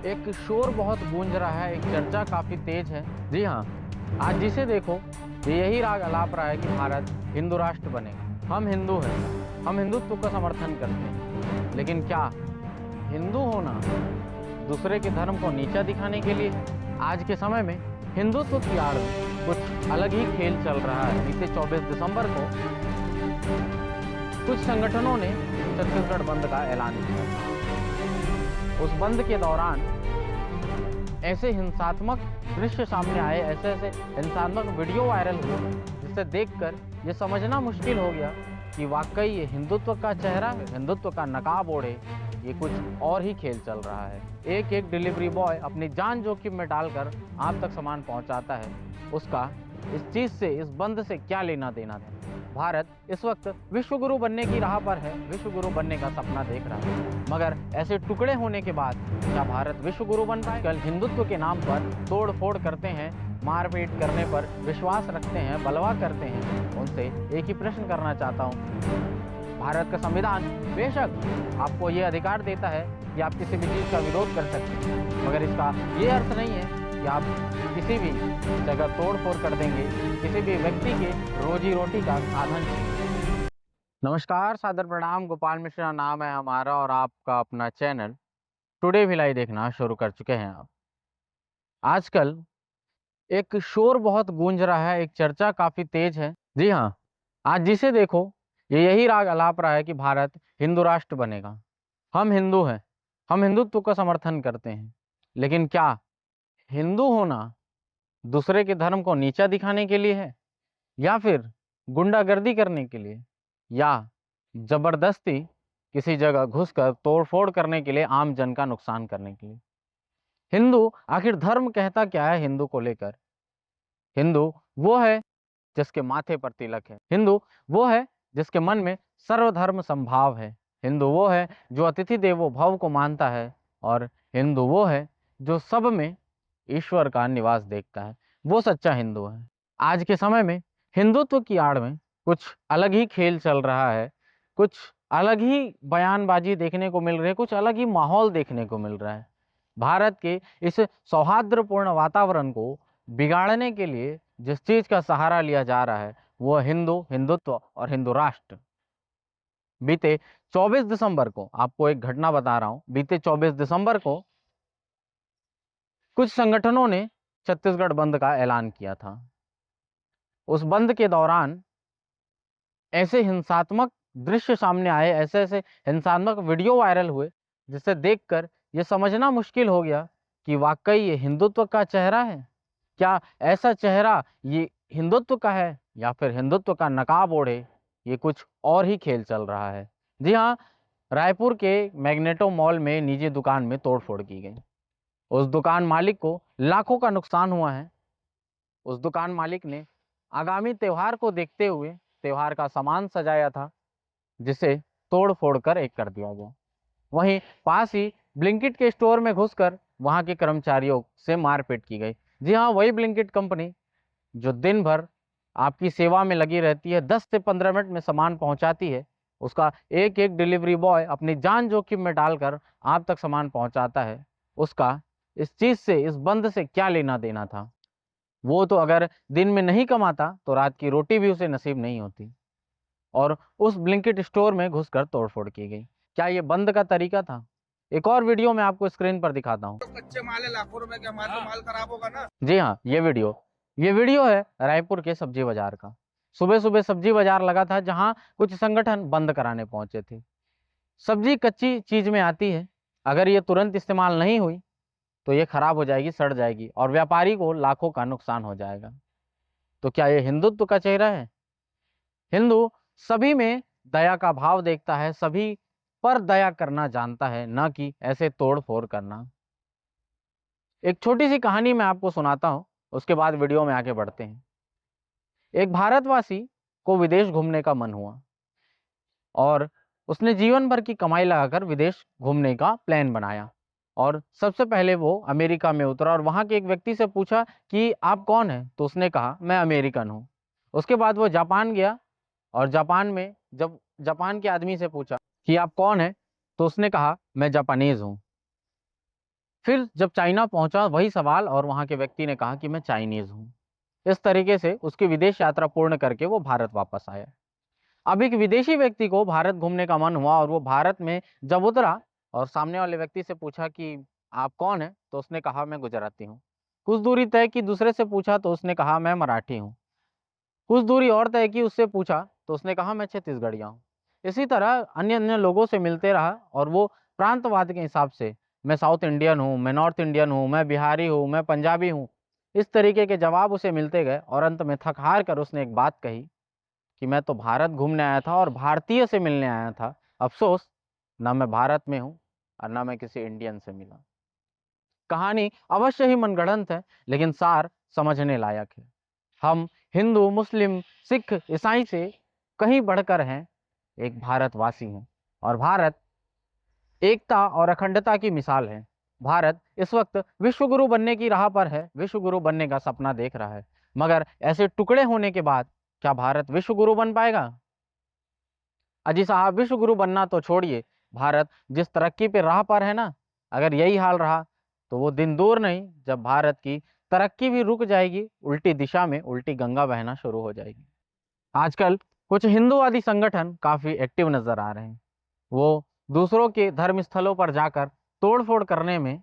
एक शोर बहुत गूंज रहा है, एक चर्चा काफ़ी तेज है। जी हाँ, आज जिसे देखो ये यही राग अलाप रहा है कि भारत हिंदू राष्ट्र बनेगा। हम हिंदू हैं, हम हिंदुत्व का समर्थन करते हैं। लेकिन क्या हिंदू होना दूसरे के धर्म को नीचा दिखाने के लिए है? आज के समय में हिंदुत्व की आड़ में कुछ अलग ही खेल चल रहा है। बीते 24 दिसंबर को कुछ संगठनों ने छत्तीसगढ़ बंद का ऐलान किया। उस बंद के दौरान ऐसे हिंसात्मक दृश्य सामने आए, ऐसे ऐसे हिंसात्मक वीडियो वायरल हुए, जिसे देखकर ये समझना मुश्किल हो गया कि वाकई ये हिंदुत्व का चेहरा, हिंदुत्व का नकाब ओढ़े ये कुछ और ही खेल चल रहा है। एक एक डिलीवरी बॉय अपनी जान जोखिम में डालकर आप तक सामान पहुंचाता है। उसका इस चीज से, इस बंद से क्या लेना देना था? भारत इस वक्त विश्व गुरु बनने की राह पर है, विश्व गुरु बनने का सपना देख रहा है, मगर ऐसे टुकड़े होने के बाद क्या भारत विश्व गुरु बन पाए? कल हिंदुत्व के नाम पर तोड़ फोड़ करते हैं, मारपीट करने पर विश्वास रखते हैं, बलवा करते हैं। उनसे एक ही प्रश्न करना चाहता हूँ, भारत का संविधान बेशक आपको ये अधिकार देता है कि आप किसी भी चीज़ का विरोध कर सकते हैं, मगर इसका ये अर्थ नहीं है कि आप किसी भी जगह तोड़ फोड़ कर देंगे, किसी भी व्यक्ति के रोजी रोटी का साधन। नमस्कार, सादर प्रणाम। गोपाल मिश्रा नाम है हमारा और आपका अपना चैनल टुडे भिलाई देखना शुरू कर चुके हैं आप। आजकल एक शोर बहुत गूंज रहा है, एक चर्चा काफी तेज है। जी हाँ, आज जिसे देखो ये यही राग अलाप रहा है कि भारत हिंदू राष्ट्र बनेगा। हम हिंदू हैं, हम हिंदुत्व का समर्थन करते हैं। लेकिन क्या हिंदू होना दूसरे के धर्म को नीचा दिखाने के लिए है, या फिर गुंडागर्दी करने के लिए, या जबरदस्ती किसी जगह घुसकर तोड़फोड़ करने के लिए, आम जन का नुकसान करने के लिए? हिंदू आखिर धर्म कहता क्या है? हिंदू को लेकर हिंदू वो है जिसके माथे पर तिलक है, हिंदू वो है जिसके मन में सर्वधर्म संभाव है, हिंदू वो है जो अतिथि देवो भव को मानता है, और हिंदू वो है जो सब में ईश्वर का निवास देखता है। वो सच्चा हिंदू है। आज के समय में हिंदुत्व की आड़ में कुछ अलग ही खेल चल रहा है, कुछ अलग ही बयानबाजी देखने को मिल रही है, कुछ अलग ही माहौल देखने को मिल रहा है। भारत के इस सौहार्दपूर्ण वातावरण को बिगाड़ने के लिए जिस चीज का सहारा लिया जा रहा है वो हिंदू, हिंदुत्व और हिंदू राष्ट्र। बीते 24 दिसंबर को आपको एक घटना बता रहा हूं। बीते 24 दिसंबर को कुछ संगठनों ने छत्तीसगढ़ बंद का ऐलान किया था। उस बंद के दौरान ऐसे हिंसात्मक दृश्य सामने आए, ऐसे ऐसे हिंसात्मक वीडियो वायरल हुए, जिसे देखकर यह समझना मुश्किल हो गया कि वाकई ये हिंदुत्व का चेहरा है। क्या ऐसा चेहरा ये हिंदुत्व का है, या फिर हिंदुत्व का नकाब ओढ़े ये कुछ और ही खेल चल रहा है? जी हाँ, रायपुर के मैग्नेटो मॉल में निजी दुकान में तोड़फोड़ की गई। उस दुकान मालिक को लाखों का नुकसान हुआ है। उस दुकान मालिक ने आगामी त्योहार को देखते हुए त्योहार का सामान सजाया था, जिसे तोड़ फोड़ कर एक कर दिया गया। वहीं पास ही ब्लिंकिट के स्टोर में घुसकर वहां के कर्मचारियों से मारपीट की गई। जी हाँ, वही ब्लिंकिट कंपनी जो दिन भर आपकी सेवा में लगी रहती है, 10 से 15 मिनट में सामान पहुंचाती है, उसका एक एक डिलीवरी बॉय अपनी जान जोखिम में डालकर आप तक सामान पहुंचाता है। उसका इस चीज से, इस बंद से क्या लेना देना था? वो तो अगर दिन में नहीं कमाता तो रात की रोटी भी उसे नसीब नहीं होती। और उस ब्लिंकिट स्टोर में घुसकर तोड़फोड़ की गई। क्या ये बंद का तरीका था? एक और वीडियो मैं आपको स्क्रीन पर दिखाता हूँ। कच्चे माल है, लाखों रुपए का माल, तो माल खराब होगा ना। जी हाँ, ये वीडियो है रायपुर के सब्जी बाजार का। सुबह सुबह सब्जी बाजार लगा था, जहां कुछ संगठन बंद कराने पहुंचे थे। सब्जी कच्ची चीज में आती है, अगर ये तुरंत इस्तेमाल नहीं हुई तो ये खराब हो जाएगी, सड़ जाएगी, और व्यापारी को लाखों का नुकसान हो जाएगा। तो क्या ये हिंदुत्व का चेहरा है? हिंदू सभी में दया का भाव देखता है, सभी पर दया करना जानता है, न कि ऐसे तोड़ फोड़ करना। एक छोटी सी कहानी मैं आपको सुनाता हूं, उसके बाद वीडियो में आगे बढ़ते हैं। एक भारतवासी को विदेश घूमने का मन हुआ, और उसने जीवन भर की कमाई लगाकर विदेश घूमने का प्लान बनाया। और सबसे पहले वो अमेरिका में उतरा और वहां के एक व्यक्ति से पूछा कि आप कौन हैं? तो उसने कहा मैं अमेरिकन हूँ। उसके बाद वो जापान गया, और जापान में जब जापान के आदमी से पूछा कि आप कौन है, तो उसने कहा मैं जापानीज हूँ। फिर जब चाइना पहुंचा वही सवाल, और वहां के व्यक्ति ने कहा कि मैं चाइनीज हूं। इस तरीके से उसकी विदेश यात्रा पूर्ण करके वो भारत वापस आया। अब एक विदेशी व्यक्ति को भारत घूमने का मन हुआ और वो भारत में जब उतरा और सामने वाले व्यक्ति से पूछा कि आप कौन है, तो उसने कहा मैं गुजराती हूँ। कुछ दूरी तय की, दूसरे से पूछा तो उसने कहा मैं मराठी हूँ। कुछ दूरी और तय की, उससे पूछा तो उसने कहा मैं छत्तीसगढ़िया हूँ। इसी तरह अन्य अन्य लोगों से मिलते रहा और वो प्रांतवाद के हिसाब से मैं साउथ इंडियन हूँ, मैं नॉर्थ इंडियन हूँ, मैं बिहारी हूँ, मैं पंजाबी हूँ, इस तरीके के जवाब उसे मिलते गए और अंत में थक हार कर उसने एक बात कही कि मैं तो भारत घूमने आया था और भारतीय से मिलने आया था। अफसोस, ना मैं भारत में हूँ और ना मैं किसी इंडियन से मिला। कहानी अवश्य ही मनगढ़ंत है, लेकिन सार समझने लायक है। हम हिंदू, मुस्लिम, सिख, ईसाई से कहीं बढ़कर हैं, एक भारतवासी हैं। और भारत एकता और अखंडता की मिसाल है। भारत इस वक्त विश्वगुरु बनने की राह पर है, विश्वगुरु बनने का सपना देख रहा है। मगर ऐसे टुकड़े होने के बाद क्या भारत विश्वगुरु बन पाएगा? अजी साहब, विश्वगुरु बनना तो छोड़िए, भारत जिस तरक्की पे राह पर है ना, अगर यही हाल रहा तो वो दिन दूर नहीं जब भारत की तरक्की भी रुक जाएगी, उल्टी दिशा में उल्टी गंगा बहना शुरू हो जाएगी। आजकल कुछ हिंदूवादी संगठन काफी एक्टिव नजर आ रहे हैं। वो दूसरों के धर्म स्थलों पर जाकर तोड़फोड़ करने में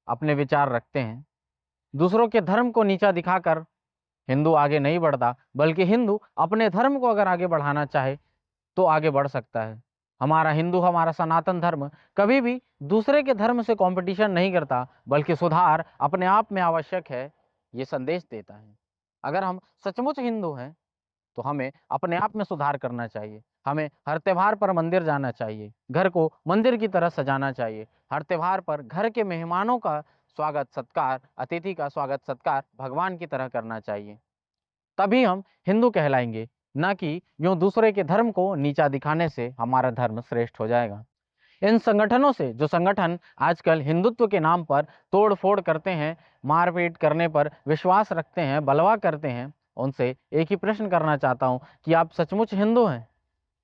अपने विचार रखते हैं। दूसरों के धर्म को नीचा दिखाकर हिंदू आगे नहीं बढ़ता, बल्कि हिंदू अपने धर्म को अगर आगे बढ़ाना चाहे तो आगे बढ़ सकता है। हमारा हिंदू, हमारा सनातन धर्म कभी भी दूसरे के धर्म से कंपटीशन नहीं करता, बल्कि सुधार अपने आप में आवश्यक है, ये संदेश देता है। अगर हम सचमुच हिंदू हैं तो हमें अपने आप में सुधार करना चाहिए। हमें हर त्योहार पर मंदिर जाना चाहिए, घर को मंदिर की तरह सजाना चाहिए। हर त्योहार पर घर के मेहमानों का स्वागत सत्कार, अतिथि का स्वागत सत्कार भगवान की तरह करना चाहिए। तभी हम हिंदू कहलाएंगे, ना कि यूं दूसरे के धर्म को नीचा दिखाने से हमारा धर्म श्रेष्ठ हो जाएगा। इन संगठनों से, जो संगठन आजकल हिंदुत्व के नाम पर तोड़ फोड़ करते हैं, मारपीट करने पर विश्वास रखते हैं, बलवा करते हैं, उनसे एक ही प्रश्न करना चाहता हूं कि आप सचमुच हिंदू हैं?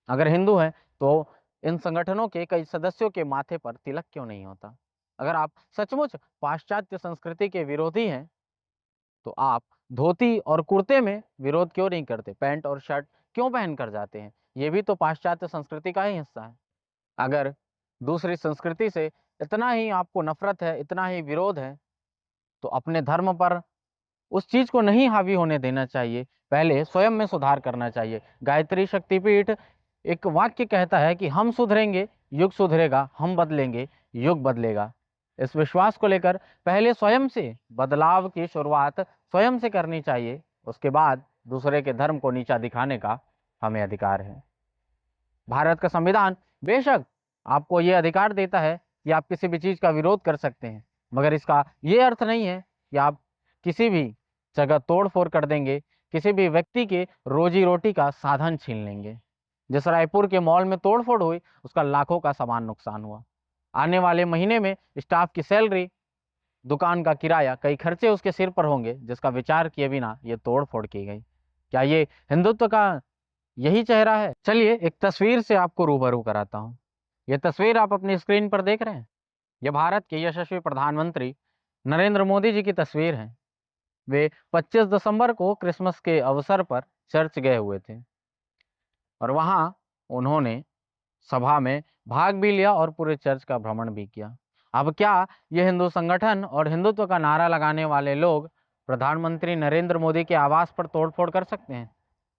अगर हिंदू हैं तो इन संगठनों के कई सदस्यों के माथे पर तिलक क्यों नहीं होता? अगर आप सचमुच पाश्चात्य संस्कृति के विरोधी हैं तो आप धोती और कुर्ते में विरोध क्यों नहीं करते? पैंट और शर्ट क्यों पहन कर जाते हैं? ये भी तो पाश्चात्य संस्कृति का ही हिस्सा है। अगर दूसरी संस्कृति से इतना ही आपको नफरत है, इतना ही विरोध है, तो अपने धर्म पर उस चीज को नहीं हावी होने देना चाहिए, पहले स्वयं में सुधार करना चाहिए। गायत्री शक्तिपीठ एक वाक्य कहता है कि हम सुधरेंगे, युग सुधरेगा, हम बदलेंगे, युग बदलेगा। इस विश्वास को लेकर पहले स्वयं से बदलाव की शुरुआत स्वयं से करनी चाहिए, उसके बाद दूसरे के धर्म को नीचा दिखाने का हमें अधिकार है। भारत का संविधान बेशक आपको ये अधिकार देता है कि आप किसी भी चीज का विरोध कर सकते हैं, मगर इसका ये अर्थ नहीं है कि आप किसी भी जगह तोड़ फोड़ कर देंगे, किसी भी व्यक्ति के रोजी रोटी का साधन छीन लेंगे। जिस रायपुर के मॉल में तोड़ फोड़ हुई, उसका लाखों का सामान नुकसान हुआ। आने वाले महीने में स्टाफ की सैलरी, दुकान का किराया, कई खर्चे उसके सिर पर होंगे, जिसका विचार किए बिना ये तोड़ फोड़ की गई। क्या ये हिंदुत्व का यही चेहरा है? चलिए एक तस्वीर से आपको रूबरू कराता हूँ। ये तस्वीर आप अपनी स्क्रीन पर देख रहे हैं, ये भारत के यशस्वी प्रधानमंत्री नरेंद्र मोदी जी की तस्वीर है। वे 25 दिसंबर को क्रिसमस के अवसर पर चर्च गए हुए थे और वहां उन्होंने सभा में भाग भी लिया और पूरे चर्च का भ्रमण भी किया। अब क्या ये हिंदू संगठन और हिंदुत्व का नारा लगाने वाले लोग प्रधानमंत्री नरेंद्र मोदी के आवास पर तोड़फोड़ कर सकते हैं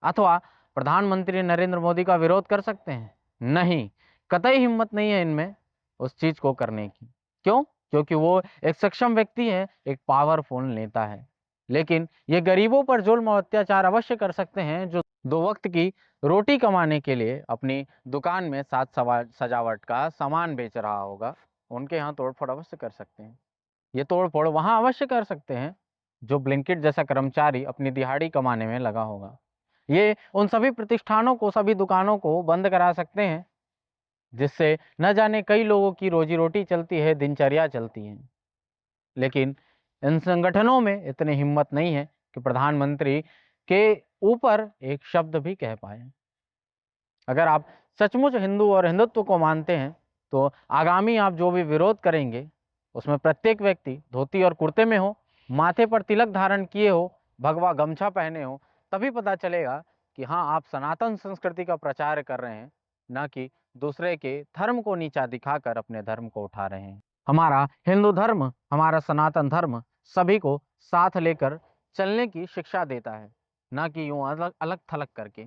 अथवा प्रधानमंत्री नरेंद्र मोदी का विरोध कर सकते हैं? नहीं, कतई हिम्मत नहीं है इनमें उस चीज को करने की। क्यों? क्योंकि वो एक सक्षम व्यक्ति है, एक पावरफुल नेता है। लेकिन ये गरीबों पर जुल्म और अत्याचार अवश्य कर सकते हैं, जो दो वक्त की रोटी कमाने के लिए अपनी दुकान में साज सजावट का सामान बेच रहा होगा, उनके यहाँ तोड़फोड़ अवश्य कर सकते हैं। ये तोड़फोड़ वहां अवश्य कर सकते हैं जो ब्लिंकिट जैसा कर्मचारी अपनी दिहाड़ी कमाने में लगा होगा। ये उन सभी प्रतिष्ठानों को, सभी दुकानों को बंद करा सकते हैं जिससे न जाने कई लोगों की रोजी रोटी चलती है, दिनचर्या चलती है। लेकिन इन संगठनों में इतनी हिम्मत नहीं है कि प्रधानमंत्री के ऊपर एक शब्द भी कह पाए। अगर आप सचमुच हिंदू और हिंदुत्व को मानते हैं तो आगामी आप जो भी विरोध करेंगे उसमें प्रत्येक व्यक्ति धोती और कुर्ते में हो, माथे पर तिलक धारण किए हो, भगवा गमछा पहने हो, तभी पता चलेगा कि हाँ, आप सनातन संस्कृति का प्रचार कर रहे हैं, ना कि दूसरे के धर्म को नीचा दिखाकर अपने धर्म को उठा रहे हैं। हमारा हिंदू धर्म, हमारा सनातन धर्म सभी को साथ लेकर चलने की शिक्षा देता है, ना कि यूं अलग अलग थलग करके।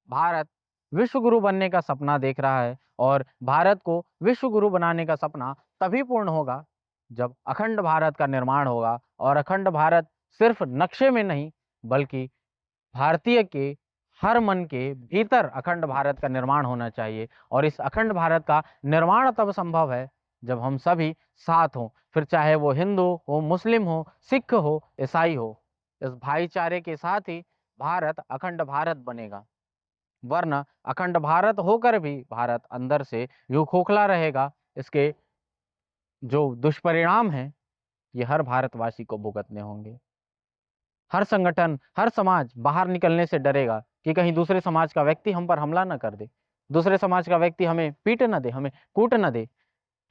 भारत विश्व गुरु बनने का सपना देख रहा है और भारत को विश्व गुरु बनाने का सपना तभी पूर्ण होगा जब अखंड भारत का निर्माण होगा। और अखंड भारत सिर्फ नक्शे में नहीं, बल्कि भारतीय के हर मन के भीतर अखंड भारत का निर्माण होना चाहिए। और इस अखंड भारत का निर्माण तब संभव है जब हम सभी साथ हों, फिर चाहे वो हिंदू हो, मुस्लिम हो, सिख हो, ईसाई हो। इस भाईचारे के साथ ही भारत अखंड भारत बनेगा, वरना अखंड भारत होकर भी भारत अंदर से यूं खोखला रहेगा। इसके जो दुष्परिणाम हैं, ये हर भारतवासी को भुगतने होंगे। हर संगठन, हर समाज बाहर निकलने से डरेगा कि कहीं दूसरे समाज का व्यक्ति हम पर हमला न कर दे, दूसरे समाज का व्यक्ति हमें पीट न दे, हमें कूट न दे।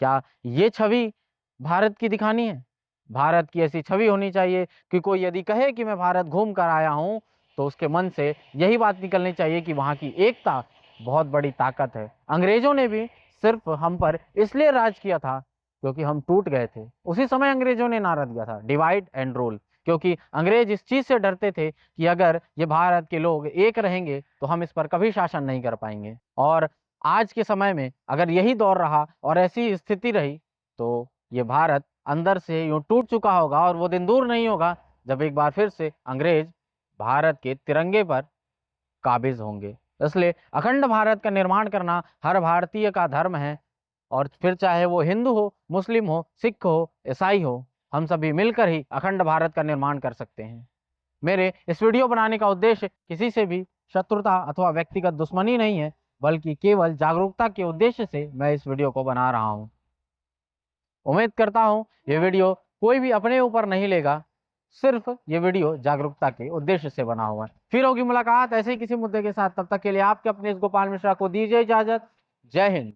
क्या ये छवि भारत की दिखानी है? भारत की ऐसी छवि होनी चाहिए कि कोई यदि कहे कि मैं भारत घूम कर आया हूँ, तो उसके मन से यही बात निकलनी चाहिए कि वहाँ की एकता बहुत बड़ी ताकत है। अंग्रेजों ने भी सिर्फ हम पर इसलिए राज किया था क्योंकि हम टूट गए थे। उसी समय अंग्रेजों ने नारा दिया था, डिवाइड एंड रूल, क्योंकि अंग्रेज इस चीज से डरते थे कि अगर ये भारत के लोग एक रहेंगे तो हम इस पर कभी शासन नहीं कर पाएंगे। और आज के समय में अगर यही दौर रहा और ऐसी स्थिति रही, तो ये भारत अंदर से यूं टूट चुका होगा और वो दिन दूर नहीं होगा जब एक बार फिर से अंग्रेज भारत के तिरंगे पर काबिज होंगे। इसलिए अखंड भारत का निर्माण करना हर भारतीय का धर्म है। और फिर चाहे वो हिंदू हो, मुस्लिम हो, सिख हो, ईसाई हो, हम सभी मिलकर ही अखंड भारत का निर्माण कर सकते हैं। मेरे इस वीडियो बनाने का उद्देश्य किसी से भी शत्रुता अथवा व्यक्तिगत दुश्मनी नहीं है, बल्कि केवल जागरूकता के उद्देश्य से मैं इस वीडियो को बना रहा हूँ। उम्मीद करता हूँ ये वीडियो कोई भी अपने ऊपर नहीं लेगा, सिर्फ ये वीडियो जागरूकता के उद्देश्य से बना हुआ है। फिर होगी मुलाकात ऐसे ही किसी मुद्दे के साथ, तब तक के लिए आपके अपने इस गोपाल मिश्रा को दीजिए इजाजत। जय हिंद।